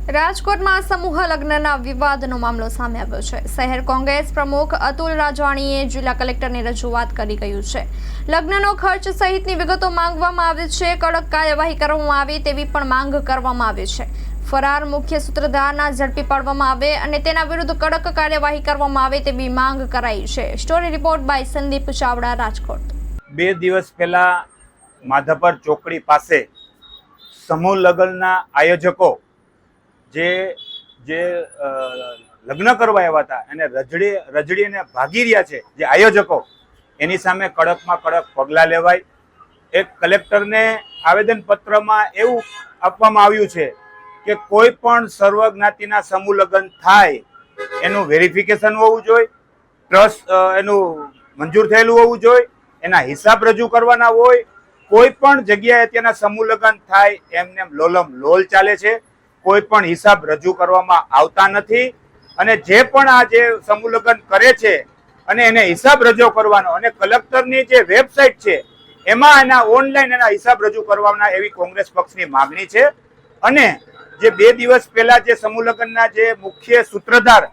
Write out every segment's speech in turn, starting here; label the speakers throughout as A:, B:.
A: રાજકોટમાં સમૂહ લગ્નના વિવાદનો મામલો સામે આવ્યો છે। શહેર કોંગ્રેસ પ્રમુખ અતુલ રાજાણીએ જિલ્લા કલેક્ટરને રજૂઆત કરી કહ્યું છે લગ્નનો ખર્ચ સહિતની વિગતો માંગવામાં આવી છે। કડક કાર્યવાહી કરવામાં આવે તેવી પણ માંગ કરવામાં આવી છે। ફરાર મુખ્ય સૂત્રધારના ઝડપી પાડવામાં આવે અને તેના વિરુદ્ધ કડક કાર્યવાહી કરવામાં આવે તેવી માંગ કરાઈ છે। Story report by Sandeep Chavda, Rajkot.
B: 2 દિવસ પહેલા માધાપર ચોકડી પાસે સમૂહ લગ્નના આયોજકો જે લગ્ન કરવા આવ્યા હતા અને રજડીને ભાગી રહ્યા છે જે આયોજકો, એની સામે કડકમાં કડક પગલાં લેવાય। એક કલેક્ટરને આવેદનપત્રમાં એવું આપવામાં આવ્યું છે કે કોઈ પણ સર્વજ્ઞાતિના સમૂહ લગ્ન થાય એનું વેરિફિકેશન હોવું જોઈએ, ટ્રસ્ટ એનું મંજૂર થયેલું હોવું જોઈએ, એના હિસાબ રજૂ કરવાના હોય। કોઈ પણ જગ્યાએ ત્યાંના સમૂહ લગ્ન થાય એમને લોલમ લોલ ચાલે છે, કોઈ પણ હિસાબ રજૂ કરવામાં આવતા નથી। અને જે પણ આ જે સમૂહ લગ્ન કરે છે અને એને હિસાબ રજૂ કરવાનો અને કલેક્ટરની જે વેબસાઇટ છે એમાં એના ઓનલાઈન એના હિસાબ રજૂ કરવાના એવી કોંગ્રેસ પક્ષની માગણી છે। અને જે 2 દિવસ પહેલા જે સમૂહ લગ્નના જે મુખ્ય સૂત્રધાર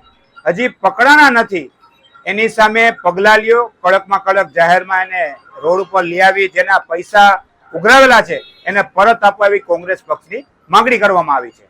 B: હજી પકડાણા નથી એની સામે પગલાં લ્યો, કડકમાં કડક જાહેરમાં એને રોડ ઉપર લઈ આવી જેના પૈસા ઉઘરાવેલા છે એને પરત આપવા એવી કોંગ્રેસ પક્ષની માગણી કરવામાં આવી છે।